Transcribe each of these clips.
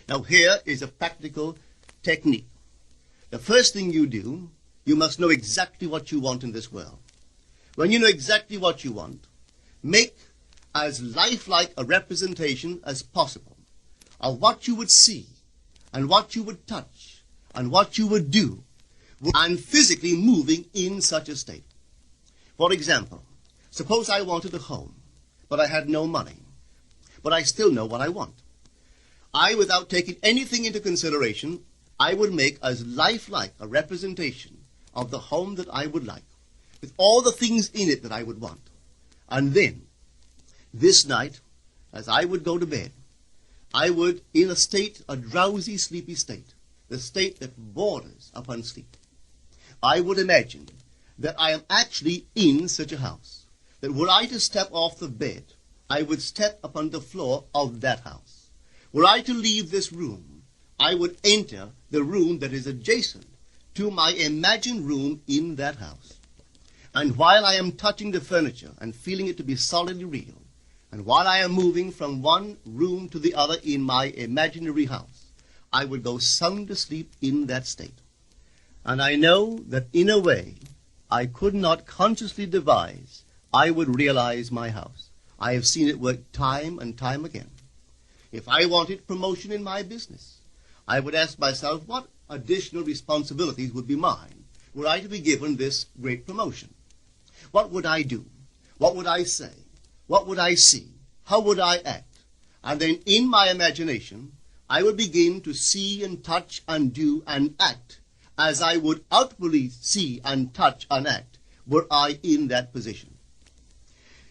Now here is a practical technique. The first thing you do, you must know exactly what you want in this world. When you know exactly what you want, make as lifelike a representation as possible of what you would see and what you would touch and what you would do and physically moving in such a state. For example, suppose I wanted a home, but I had no money, but I still know what I want. Without taking anything into consideration, I would make as lifelike a representation of the home that I would like, with all the things in it that I would want. And then, this night, as I would go to bed, I would, in a drowsy, sleepy state, the state that borders upon sleep, I would imagine that I am actually in such a house, that were I to step off the bed, I would step upon the floor of that house. Were I to leave this room, I would enter the room that is adjacent to my imagined room in that house. And while I am touching the furniture and feeling it to be solidly real, and while I am moving from one room to the other in my imaginary house, I would go sound asleep in that state. And I know that in a way I could not consciously devise, I would realize my house. I have seen it work time and time again. If I wanted promotion in my business, I would ask myself what additional responsibilities would be mine were I to be given this great promotion. What would I do? What would I say? What would I see? How would I act? And then in my imagination, I would begin to see and touch and do and act as I would outwardly see and touch and act were I in that position.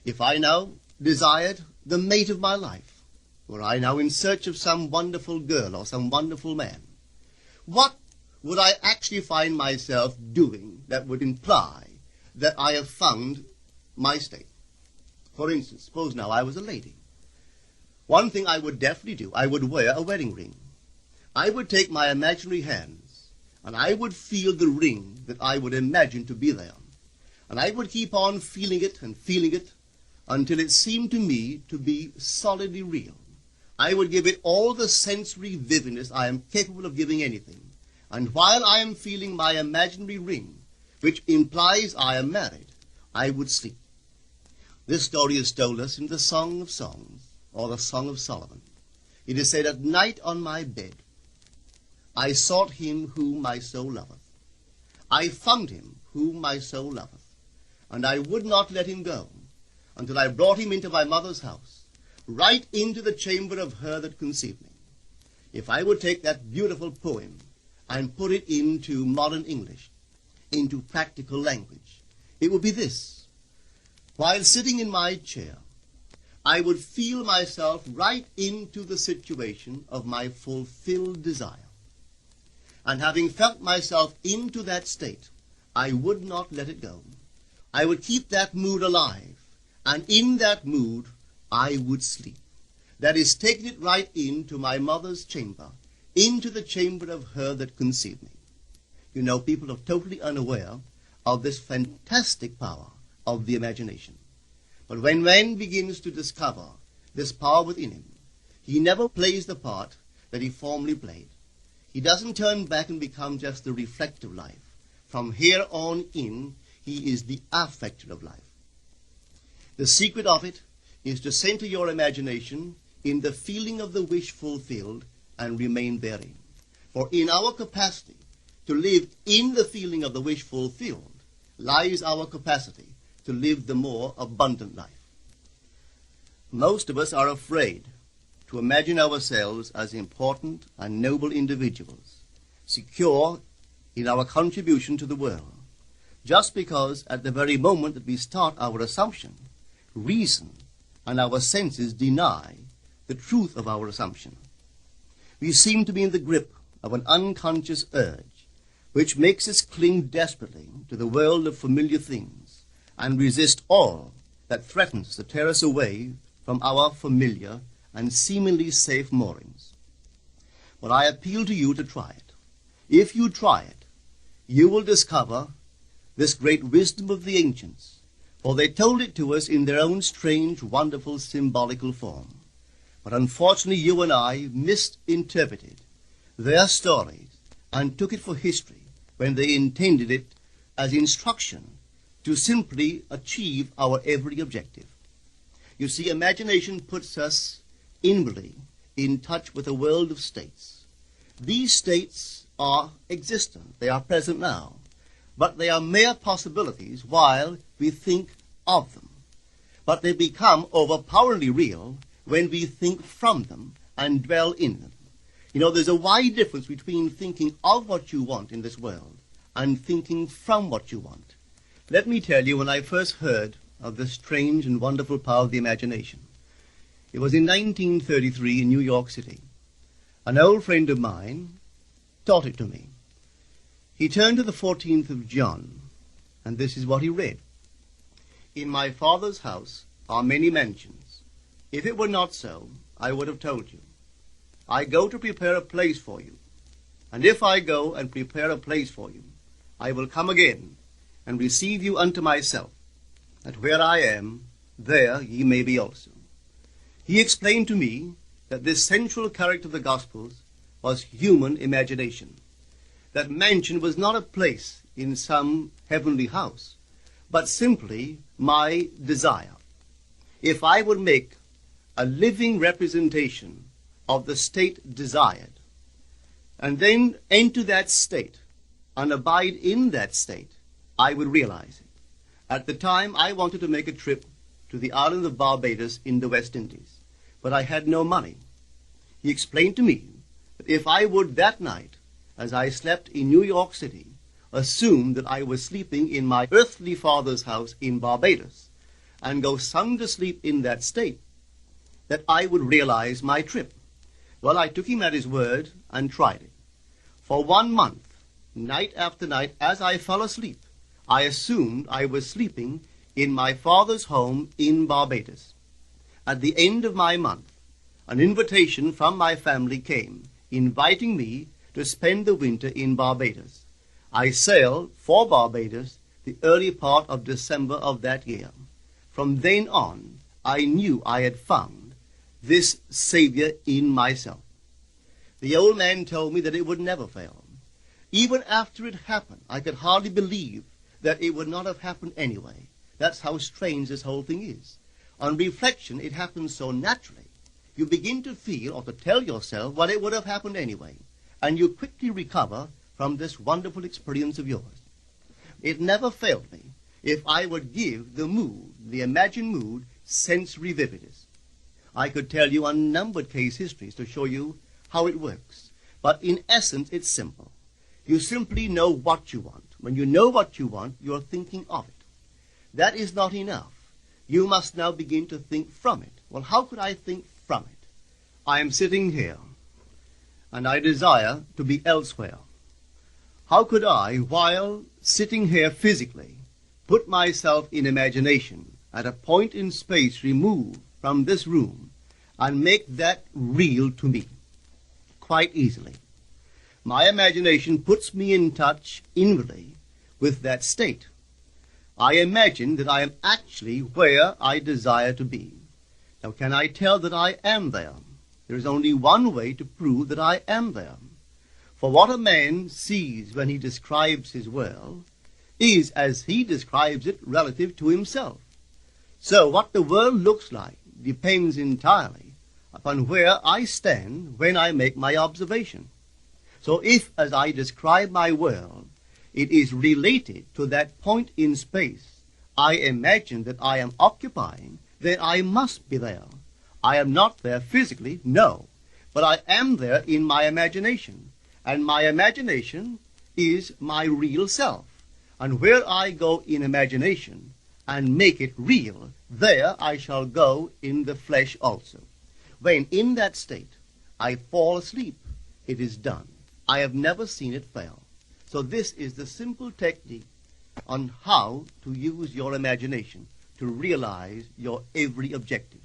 If I now desired the mate of my life, were I now in search of some wonderful girl or some wonderful man, what would I actually find myself doing that would imply that I have found my state? For instance, suppose now I was a lady. One thing I would definitely do, I would wear a wedding ring. I would take my imaginary hands, and I would feel the ring that I would imagine to be there. And I would keep on feeling it until it seemed to me to be solidly real. I would give it all the sensory vividness I am capable of giving anything. And while I am feeling my imaginary ring, which implies I am married, I would sleep. This story is told us in the Song of Songs, or the Song of Solomon. It is said, "At night on my bed, I sought him whom my soul loveth. I found him whom my soul loveth, and I would not let him go until I brought him into my mother's house, right into the chamber of her that conceived me." If I would take that beautiful poem and put it into modern English, into practical language, it would be this. While sitting in my chair, I would feel myself right into the situation of my fulfilled desire. And having felt myself into that state, I would not let it go. I would keep that mood alive, and in that mood I would sleep. That is, taking it right into my mother's chamber, into the chamber of her that conceived me. You know, people are totally unaware of this fantastic power of the imagination. But when man begins to discover this power within him, he never plays the part that he formerly played. He doesn't turn back and become just the reflective life. From here on in, he is the affecter of life. The secret of it is to center your imagination in the feeling of the wish fulfilled and remain therein. For in our capacity to live in the feeling of the wish fulfilled lies our capacity to live the more abundant life. Most of us are afraid to imagine ourselves as important and noble individuals, secure in our contribution to the world, just because at the very moment that we start our assumption, reason and our senses deny the truth of our assumption. We seem to be in the grip of an unconscious urge which makes us cling desperately to the world of familiar things and resist all that threatens to tear us away from our familiar and seemingly safe moorings. But I appeal to you to try it. If you try it, you will discover this great wisdom of the ancients, for they told it to us in their own strange, wonderful, symbolical form. But unfortunately, you and I misinterpreted their stories and took it for history when they intended it as instruction to simply achieve our every objective. You see, imagination puts us inwardly in touch with a world of states. These states are existent. They are present now. But they are mere possibilities while we think of them. But they become overpoweringly real when we think from them and dwell in them. You know, there's a wide difference between thinking of what you want in this world and thinking from what you want. Let me tell you, when I first heard of the strange and wonderful power of the imagination, it was in 1933 in New York City. An old friend of mine taught it to me. He turned to the 14th of John, and this is what he read. In my Father's house are many mansions. If it were not so, I would have told you. I go to prepare a place for you. And if I go and prepare a place for you, I will come again and receive you unto myself, that where I am, there ye may be also. He explained to me that this central character of the Gospels was human imagination. That mansion was not a place in some heavenly house, but simply my desire. If I would make a living representation of the state desired, and then enter that state and abide in that state, I would realize it. At the time, I wanted to make a trip to the island of Barbados in the West Indies, but I had no money. He explained to me that if I would that night, as I slept in New York City, assume that I was sleeping in my earthly father's house in Barbados, and go sound asleep in that state, that I would realize my trip. Well, I took him at his word and tried it. For 1 month, night after night, as I fell asleep, I assumed I was sleeping in my father's home in Barbados. At the end of my month, an invitation from my family came, inviting me to spend the winter in Barbados. I sailed for Barbados the early part of December of that year. From then on, I knew I had found this Savior in myself. The old man told me that it would never fail. Even after it happened, I could hardly believe that it would not have happened anyway. That's how strange this whole thing is. On reflection, it happens so naturally. You begin to feel or to tell yourself, well, it would have happened anyway. And you quickly recover from this wonderful experience of yours. It never failed me if I would give the mood, the imagined mood, sensory vividness. I could tell you unnumbered case histories to show you how it works. But in essence, it's simple. You simply know what you want. When you know what you want, you're thinking of it. That is not enough. You must now begin to think from it. Well, how could I think from it? I am sitting here, and I desire to be elsewhere. How could I, while sitting here physically, put myself in imagination at a point in space removed from this room and make that real to me? Quite easily. My imagination puts me in touch inwardly with that state. I imagine that I am actually where I desire to be. Now, can I tell that I am there? There is only one way to prove that I am there. For what a man sees when he describes his world is as he describes it relative to himself. So what the world looks like depends entirely upon where I stand when I make my observation. So if, as I describe my world, it is related to that point in space I imagine that I am occupying, then I must be there. I am not there physically, no, but I am there in my imagination, and my imagination is my real self. And where I go in imagination and make it real, there I shall go in the flesh also. When in that state I fall asleep, it is done. I have never seen it fail. So this is the simple technique on how to use your imagination to realize your every objective.